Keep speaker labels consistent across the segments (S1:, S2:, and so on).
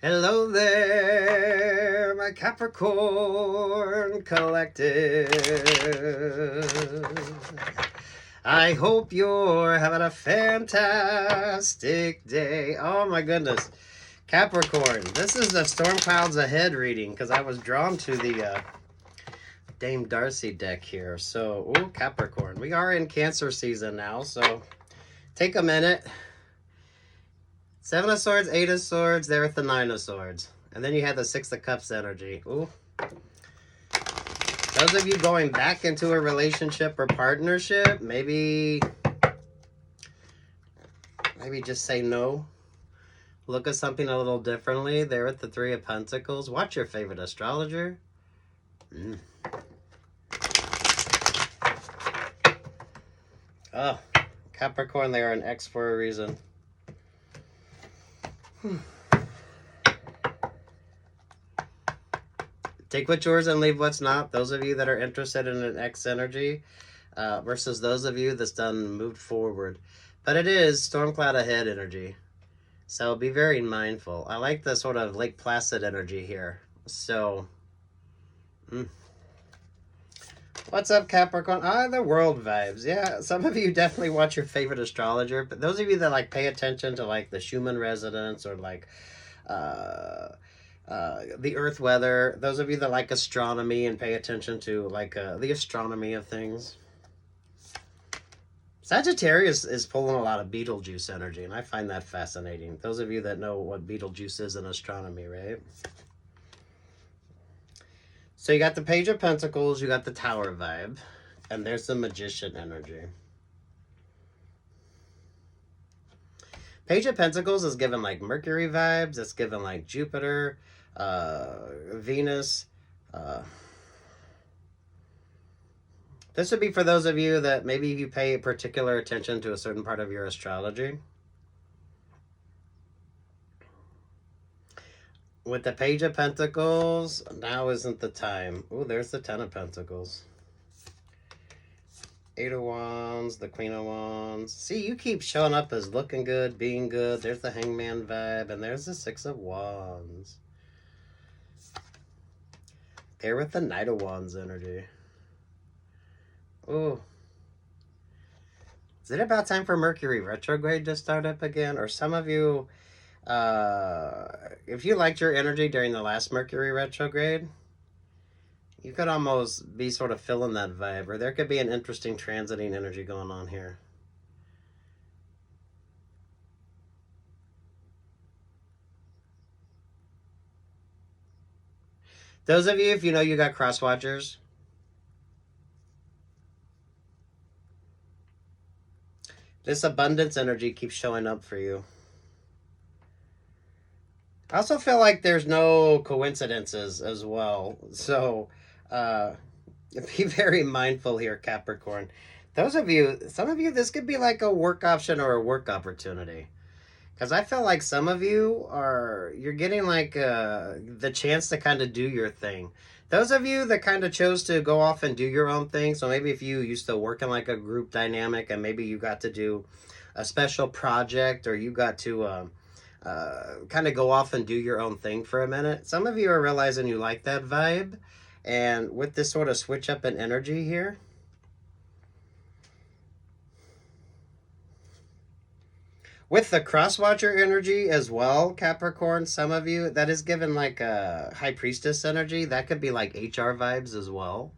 S1: Hello there, my Capricorn collective. I hope you're having a fantastic day. Oh my goodness. Capricorn, this is the Storm Clouds Ahead reading because I was drawn to the Dame Darcy deck here. So, ooh, Capricorn. We are in Cancer season now, so take a minute. 7 of Swords, 8 of Swords, there with the 9 of Swords. And then you have the 6 of Cups energy. Ooh. Those of you going back into a relationship or partnership, maybe just say no. Look at something a little differently. There with the 3 of Pentacles. Watch your favorite astrologer. Oh, Capricorn, they are an X for a reason. Take what's yours and leave what's not. Those of you that are interested in an X energy versus those of you that's moved forward. But it is Storm Cloud Ahead energy. So be very mindful. I like the sort of Lake Placid energy here. So, what's up, Capricorn? The world vibes. Yeah, some of you definitely watch your favorite astrologer, but those of you that like pay attention to like the Schumann resonance or like the earth weather, those of you that like astronomy and pay attention to like the astronomy of things. Sagittarius is pulling a lot of Betelgeuse energy, and I find that fascinating. Those of you that know what Betelgeuse is in astronomy, right? So you got the Page of Pentacles, you got the Tower vibe, and there's the Magician energy. Page of Pentacles is given like Mercury vibes, it's given like Jupiter, Venus. This would be for those of you that maybe you pay particular attention to a certain part of your astrology. With the Page of Pentacles, now isn't the time. Oh, there's the 10 of Pentacles. 8 of Wands, the Queen of Wands. See, you keep showing up as looking good, being good. There's the Hangman vibe, and there's the 6 of Wands. There with the Knight of Wands energy. Oh. Is it about time for Mercury retrograde to start up again? Or some of you, if you liked your energy during the last Mercury retrograde, you could almost be sort of feeling that vibe, or there could be an interesting transiting energy going on here. Those of you, if you know you got cross watchers, this abundance energy keeps showing up for you. I also feel like there's no coincidences as well. So be very mindful here, Capricorn. Those of you, some of you, this could be like a work option or a work opportunity. Because I feel like some of you you're getting like the chance to kind of do your thing. Those of you that kind of chose to go off and do your own thing, so maybe if you used to work in like a group dynamic and maybe you got to do a special project or you got to kind of go off and do your own thing for a minute. Some of you are realizing you like that vibe. And with this sort of switch up in energy here, with the cross-watcher energy as well, Capricorn, some of you, that is given like a High Priestess energy. That could be like HR vibes as well.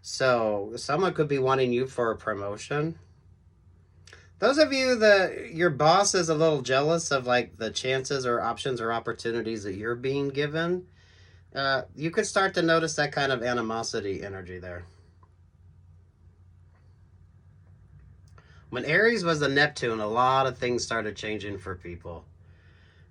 S1: So someone could be wanting you for a promotion. Those of you that your boss is a little jealous of like the chances or options or opportunities that you're being given, you could start to notice that kind of animosity energy there. When Aries was the Neptune, a lot of things started changing for people.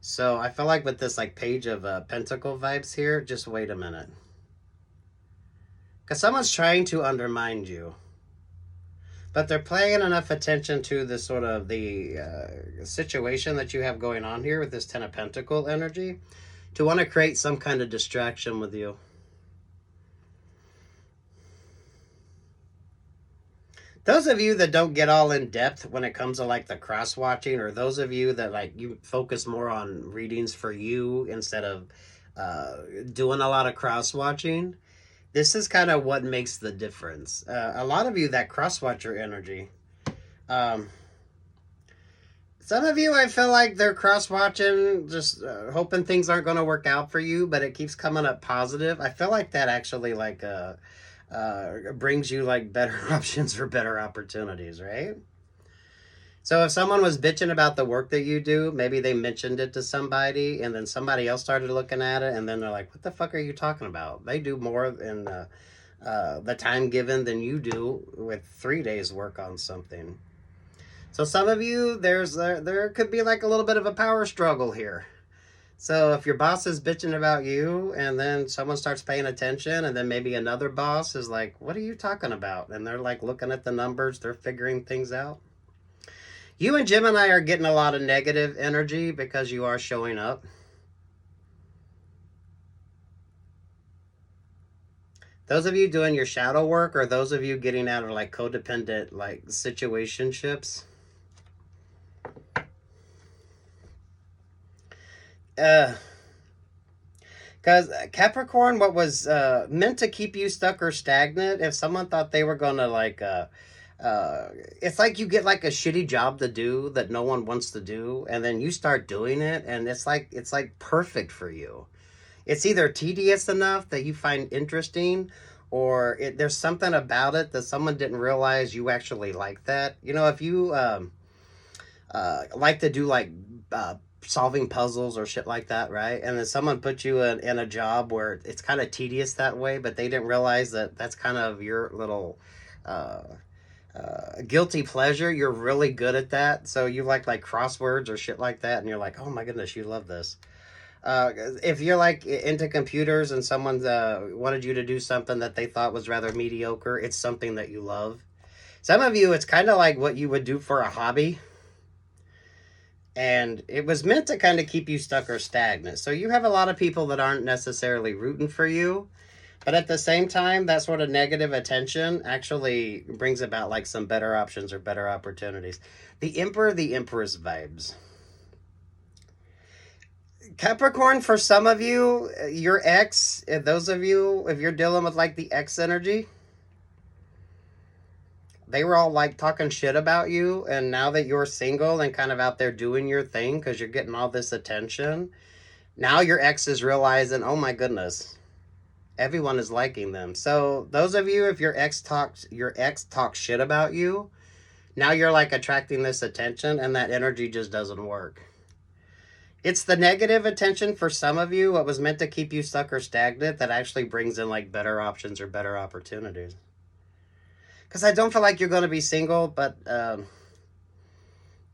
S1: So I feel like with this like Page of Pentacle vibes here, just wait a minute. Because someone's trying to undermine you. But they're paying enough attention to the sort of the situation that you have going on here with this 10 of Pentacle energy to want to create some kind of distraction with you. Those of you that don't get all in depth when it comes to like the cross watching, or those of you that like you focus more on readings for you instead of doing a lot of cross watching, this is kind of what makes the difference. A lot of you that cross watcher energy. Um, some of you, I feel like they're cross watching, just hoping things aren't going to work out for you, but it keeps coming up positive. I feel like that actually like brings you like better options or better opportunities, right? So if someone was bitching about the work that you do, maybe they mentioned it to somebody, and then somebody else started looking at it, and then they're like, "What the fuck are you talking about? They do more in the time given than you do with 3 days work on something." So some of you, there could be like a little bit of a power struggle here. So if your boss is bitching about you, and then someone starts paying attention, and then maybe another boss is like, "What are you talking about?" And they're like looking at the numbers, they're figuring things out. You and Gemini are getting a lot of negative energy because you are showing up. Those of you doing your shadow work, or those of you getting out of like codependent like situationships. Because Capricorn, what was meant to keep you stuck or stagnant, if someone thought they were going to like, it's like you get like a shitty job to do that no one wants to do, and then you start doing it, and it's like perfect for you. It's either tedious enough that you find interesting, or there's something about it that someone didn't realize you actually like that. You know, if you like to do like solving puzzles or shit like that, right? And then someone put you in a job where it's kind of tedious that way, but they didn't realize that that's kind of your little uh, guilty pleasure. You're really good at that. So you like crosswords or shit like that, and you're like, oh my goodness, you love this. If you're like into computers and someone wanted you to do something that they thought was rather mediocre, it's something that you love. Some of you, it's kind of like what you would do for a hobby, and it was meant to kind of keep you stuck or stagnant. So you have a lot of people that aren't necessarily rooting for you, but at the same time, that sort of negative attention actually brings about like some better options or better opportunities. The Emperor, the Empress vibes. Capricorn, for some of you, your ex, those of you, if you're dealing with like the ex energy, they were all like talking shit about you, and now that you're single and kind of out there doing your thing because you're getting all this attention, now your ex is realizing, oh my goodness, everyone is liking them. So those of you, if your ex talks shit about you, now you're like attracting this attention, and that energy just doesn't work. It's the negative attention for some of you, what was meant to keep you stuck or stagnant, that actually brings in like better options or better opportunities. Because I don't feel like you're going to be single, but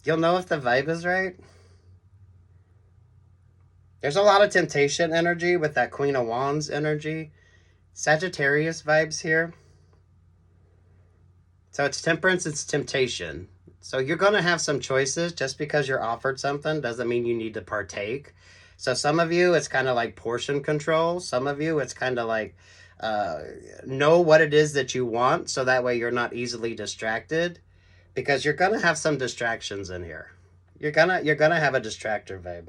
S1: you'll know if the vibe is right. There's a lot of temptation energy with that Queen of Wands energy. Sagittarius vibes here. So it's temperance, it's temptation. So you're going to have some choices. Just because you're offered something doesn't mean you need to partake. So some of you, it's kind of like portion control. Some of you, it's kind of like know what it is that you want, so that way you're not easily distracted, because you're gonna have some distractions in here. You're gonna have a distractor vibe.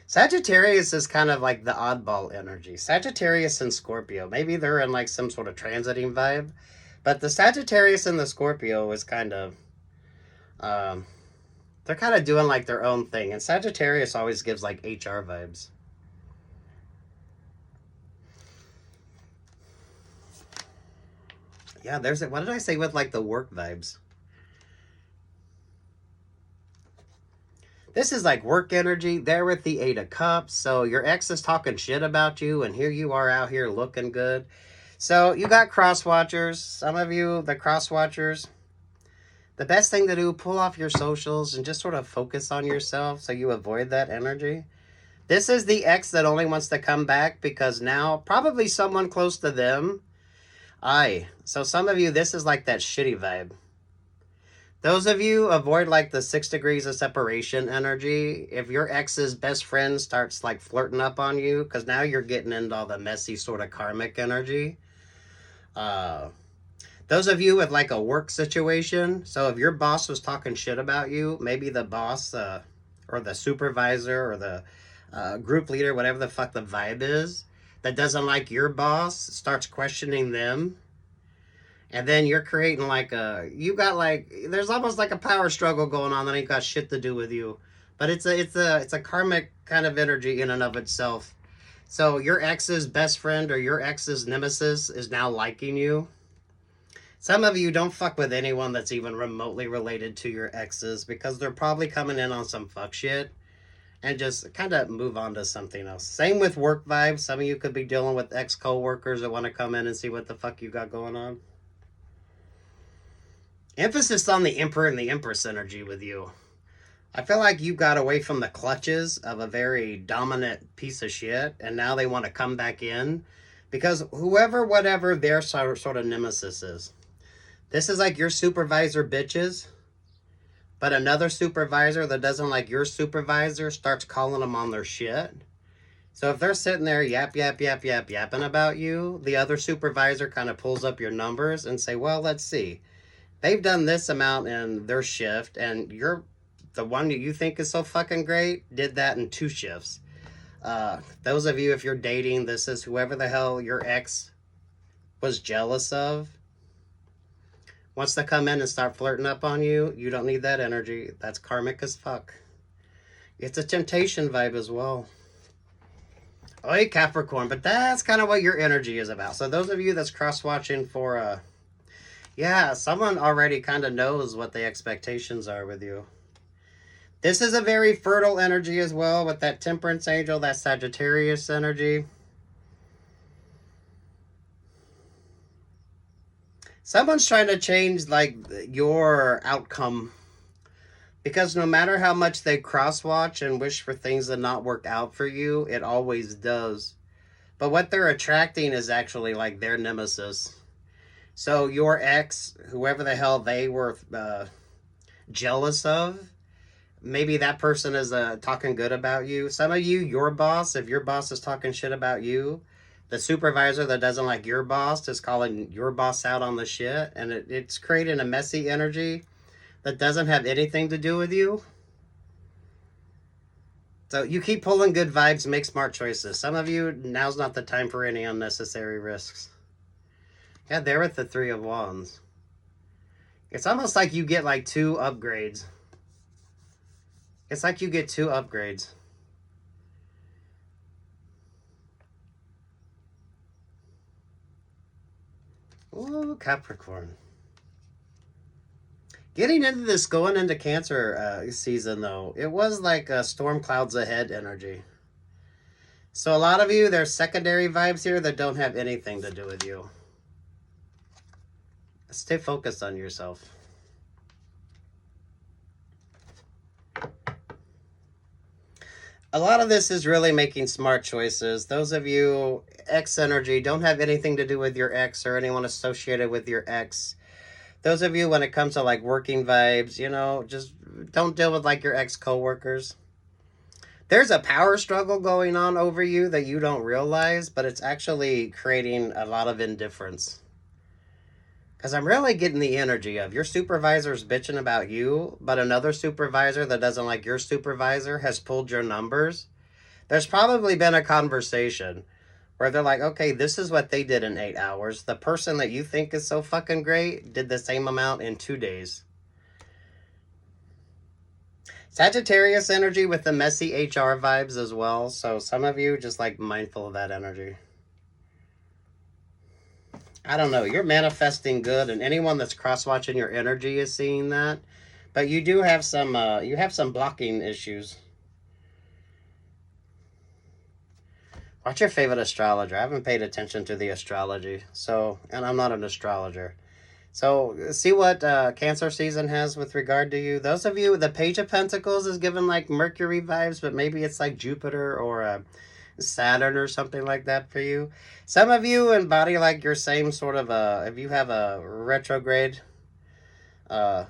S1: Sagittarius is kind of like the oddball energy. Sagittarius and Scorpio, maybe they're in like some sort of transiting vibe, but the Sagittarius and the Scorpio is kind of they're kind of doing like their own thing, and Sagittarius always gives like HR vibes. Yeah, there's it. What did I say with like the work vibes? This is like work energy. There with the 8 of Cups. So your ex is talking shit about you, and here you are out here looking good. So you got cross watchers. Some of you, the cross watchers, the best thing to do, pull off your socials and just sort of focus on yourself so you avoid that energy. This is the ex that only wants to come back because now probably someone close to them. So some of you, this is like that shitty vibe. Those of you, avoid like the 6 degrees of separation energy. If your ex's best friend starts like flirting up on you, because now you're getting into all the messy sort of karmic energy. Those of you with like a work situation, so if your boss was talking shit about you, maybe the boss or the supervisor or the group leader, whatever the fuck the vibe is, that doesn't like your boss, starts questioning them. And then you're creating like there's almost like a power struggle going on that ain't got shit to do with you. But it's a karmic kind of energy in and of itself. So your ex's best friend or your ex's nemesis is now liking you. Some of you don't fuck with anyone that's even remotely related to your exes because they're probably coming in on some fuck shit and just kind of move on to something else. Same with work vibes. Some of you could be dealing with ex co-workers that want to come in and see what the fuck you got going on. Emphasis on the Emperor and the Empress energy with you. I feel like you got away from the clutches of a very dominant piece of shit, and now they want to come back in because whatever their sort of nemesis is. This is like your supervisor bitches, but another supervisor that doesn't like your supervisor starts calling them on their shit. So if they're sitting there yapping about you, the other supervisor kind of pulls up your numbers and say, well, let's see. They've done this amount in their shift, and you're the one that you think is so fucking great did that in 2 shifts. Those of you, if you're dating, this is whoever the hell your ex was jealous of. Wants to come in and start flirting up on you, you don't need that energy. That's karmic as fuck. It's a temptation vibe as well. Oi, Capricorn, but that's kind of what your energy is about. So those of you that's cross-watching for, yeah, someone already kind of knows what the expectations are with you. This is a very fertile energy as well with that Temperance angel, that Sagittarius energy. Someone's trying to change like your outcome because no matter how much they cross-watch and wish for things to not work out for you, it always does. But what they're attracting is actually like their nemesis. So your ex, whoever the hell they were jealous of, maybe that person is talking good about you. Some of you, your boss, if your boss is talking shit about you, the supervisor that doesn't like your boss is calling your boss out on the shit, and it's creating a messy energy that doesn't have anything to do with you. So you keep pulling good vibes, make smart choices. Some of you, now's not the time for any unnecessary risks. Yeah, they're with the 3 of Wands. It's almost like you get like 2 upgrades. It's like you get 2 upgrades. Ooh, Capricorn. Getting into this, going into Cancer season, though, it was like a storm clouds ahead energy. So a lot of you, there's secondary vibes here that don't have anything to do with you. Stay focused on yourself. A lot of this is really making smart choices. Those of you, ex energy, don't have anything to do with your ex or anyone associated with your ex. Those of you, when it comes to like working vibes, you know, just don't deal with like your ex co-workers. There's a power struggle going on over you that you don't realize, but it's actually creating a lot of indifference. Because I'm really getting the energy of your supervisor's bitching about you, but another supervisor that doesn't like your supervisor has pulled your numbers. There's probably been a conversation where they're like, okay, this is what they did in 8 hours. The person that you think is so fucking great did the same amount in 2 days. Sagittarius energy with the messy HR vibes as well. So some of you just like mindful of that energy. I don't know. You're manifesting good, and anyone that's cross-watching your energy is seeing that. But you do have some blocking issues. What's your favorite astrologer? I haven't paid attention to the astrology, and I'm not an astrologer. So see what Cancer season has with regard to you. Those of you, the Page of Pentacles is given like Mercury vibes, but maybe it's like Jupiter or Saturn or something like that for you. Some of you embody like your same sort of if you have a retrograde, how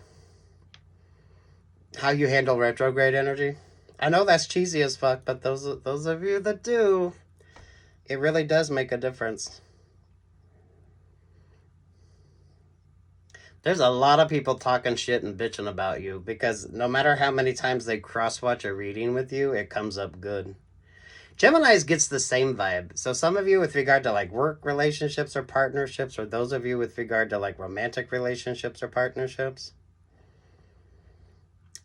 S1: you handle retrograde energy. I know that's cheesy as fuck, but those of you that do, it really does make a difference. There's a lot of people talking shit and bitching about you because no matter how many times they cross-watch a reading with you, it comes up good. Gemini's gets the same vibe. So some of you with regard to like work relationships or partnerships, or those of you with regard to like romantic relationships or partnerships,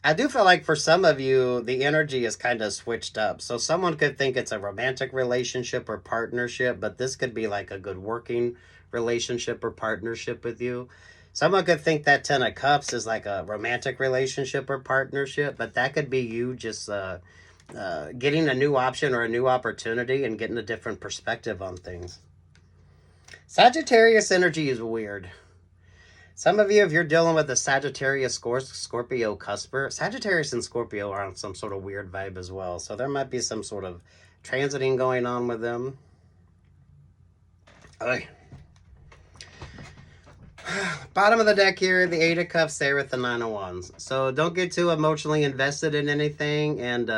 S1: I do feel like for some of you, the energy is kind of switched up. So someone could think it's a romantic relationship or partnership, but this could be like a good working relationship or partnership with you. Someone could think that Ten of Cups is like a romantic relationship or partnership, but that could be you just getting a new option or a new opportunity and getting a different perspective on things. Sagittarius energy is weird. Some of you, if you're dealing with a Sagittarius Scorpio cusper, Sagittarius and Scorpio are on some sort of weird vibe as well. So there might be some sort of transiting going on with them. Okay. Bottom of the deck here, the Eight of Cups there with the Nine of Wands. So don't get too emotionally invested in anything. And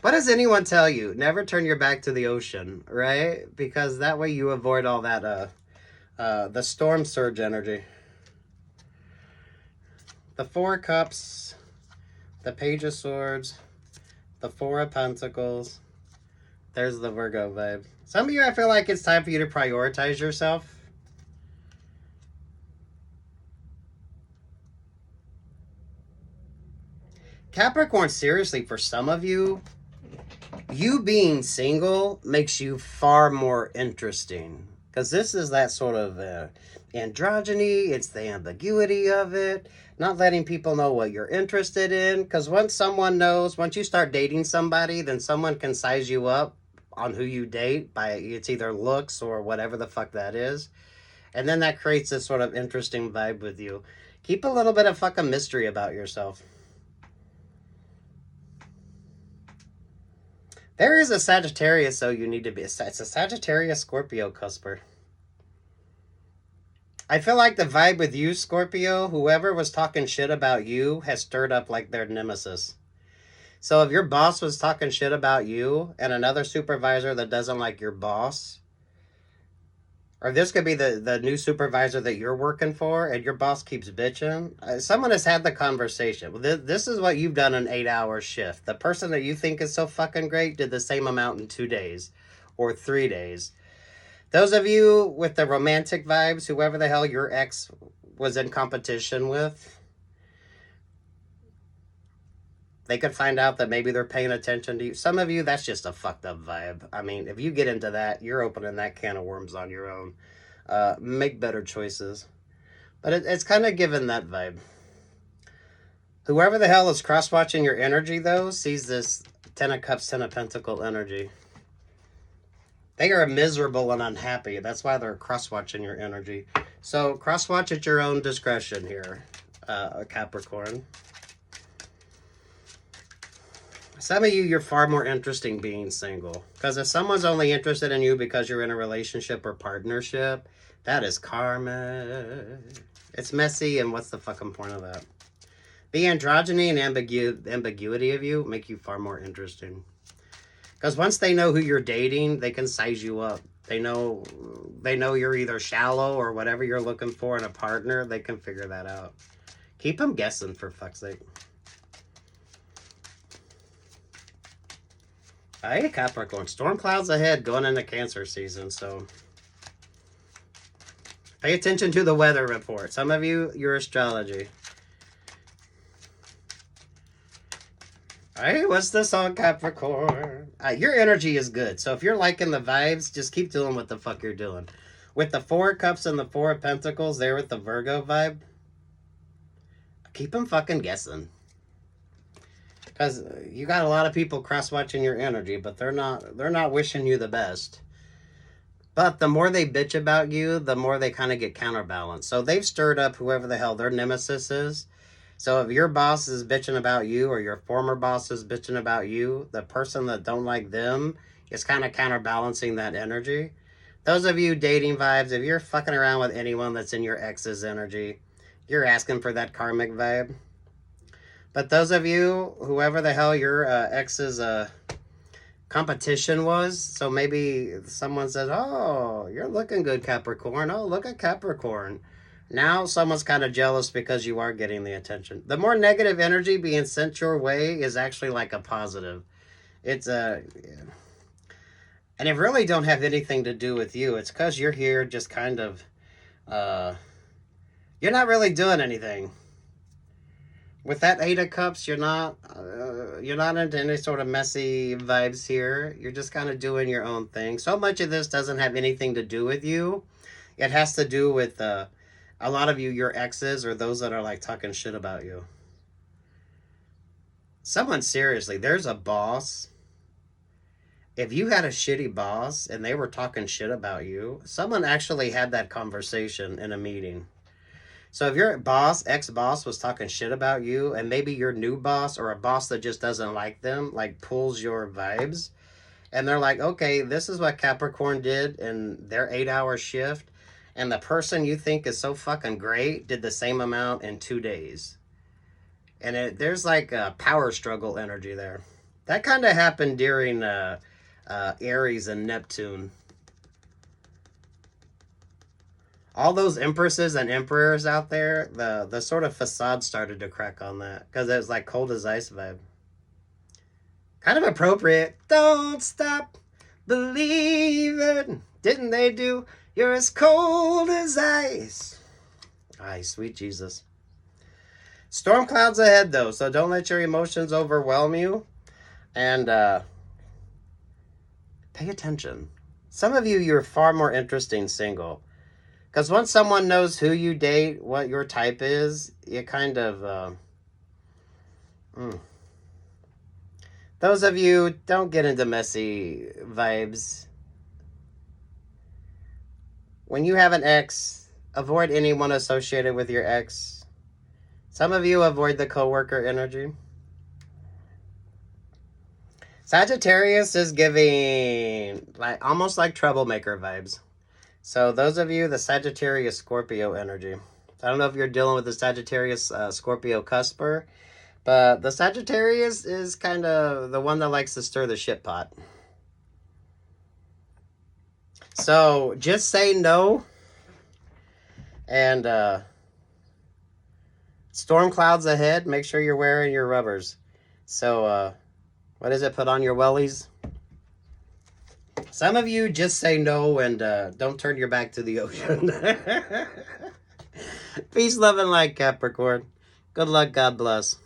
S1: what does anyone tell you? Never turn your back to the ocean, right? Because that way you avoid all that, the storm surge energy. The Four of Cups, the Page of Swords, the Four of Pentacles. There's the Virgo vibe. Some of you, I feel like it's time for you to prioritize yourself. Capricorn, seriously, for some of you, you being single makes you far more interesting. Because this is that sort of androgyny. It's the ambiguity of it. Not letting people know what you're interested in. Because once someone knows, once you start dating somebody, then someone can size you up on who you date by it's either looks or whatever the fuck that is. And then that creates this sort of interesting vibe with you. Keep a little bit of fucking mystery about yourself. There is a Sagittarius, so you need to be. It's a Sagittarius Scorpio cusper. I feel like the vibe with you, Scorpio, whoever was talking shit about you has stirred up like their nemesis. So if your boss was talking shit about you and another supervisor that doesn't like your boss, or this could be the new supervisor that you're working for and your boss keeps bitching, someone has had the conversation. Well, this is what you've done an 8-hour shift. The person that you think is so fucking great did the same amount in 2 days or 3 days. Those of you with the romantic vibes, whoever the hell your ex was in competition with, they could find out that maybe they're paying attention to you. Some of you, that's just a fucked up vibe. I mean, if you get into that, you're opening that can of worms on your own. Make better choices. But it's kind of given that vibe. Whoever the hell is cross-watching your energy, though, sees this Ten of Cups, Ten of Pentacles energy. They are miserable and unhappy. That's why they're cross-watching your energy. So cross-watch at your own discretion here, Capricorn. Some of you, you're far more interesting being single. Because if someone's only interested in you because you're in a relationship or partnership, that is karma. It's messy, and what's the fucking point of that? The androgyny and ambiguity of you make you far more interesting. Because once they know who you're dating, they can size you up. They know you're either shallow or whatever you're looking for in a partner. They can figure that out. Keep them guessing, for fuck's sake. Hey, Capricorn. Storm clouds ahead going into Cancer season, so pay attention to the weather report. Some of you, your astrology. Hey, what's this on Capricorn? Your energy is good. So if you're liking the vibes, just keep doing what the fuck you're doing. With the Four of Cups and the Four of Pentacles there with the Virgo vibe, keep them fucking guessing. Because you got a lot of people cross-watching your energy, but they're not wishing you the best. But the more they bitch about you, the more they kind of get counterbalanced. So they've stirred up whoever the hell their nemesis is. So if your boss is bitching about you or your former boss is bitching about you, the person that don't like them is kind of counterbalancing that energy. Those of you dating vibes, if you're fucking around with anyone that's in your ex's energy, you're asking for that karmic vibe. But those of you, whoever the hell your ex's competition was, so maybe someone says, oh, you're looking good, Capricorn. Oh, look at Capricorn. Now someone's kind of jealous because you are getting the attention. The more negative energy being sent your way is actually like a positive. It's a... And it really don't have anything to do with you. It's because you're here just kind of... you're not really doing anything. With that Eight of Cups, you're not into any sort of messy vibes here. You're just kind of doing your own thing. So much of this doesn't have anything to do with you. It has to do with a lot of you, your exes, or those that are like talking shit about you. Someone, seriously, there's a boss. If you had a shitty boss and they were talking shit about you, someone actually had that conversation in a meeting. So if your boss, ex-boss, was talking shit about you, and maybe your new boss or a boss that just doesn't like them, like pulls your vibes, and they're like, okay, this is what Capricorn did in their 8-hour shift, and the person you think is so fucking great did the same amount in 2 days. And there's like a power struggle energy there. That kind of happened during Aries and Neptune. All those empresses and emperors out there, the sort of facade started to crack on that. Because it was like cold as ice vibe. Kind of appropriate. Don't stop believing. Didn't they do? You're as cold as ice. Ay, sweet Jesus. Storm clouds ahead, though. So don't let your emotions overwhelm you. And pay attention. Some of you, you're far more interesting single. Because once someone knows who you date, what your type is, you kind of... Those of you, don't get into messy vibes. When you have an ex, avoid anyone associated with your ex. Some of you avoid the coworker energy. Sagittarius is giving almost like troublemaker vibes. So those of you, the Sagittarius Scorpio energy. I don't know if you're dealing with the Sagittarius Scorpio cusper, but the Sagittarius is kind of the one that likes to stir the shit pot. So just say no. And storm clouds ahead. Make sure you're wearing your rubbers. So what is it? Put on your wellies. Some of you just say no and don't turn your back to the ocean. Peace, love, and light, Capricorn. Good luck. God bless.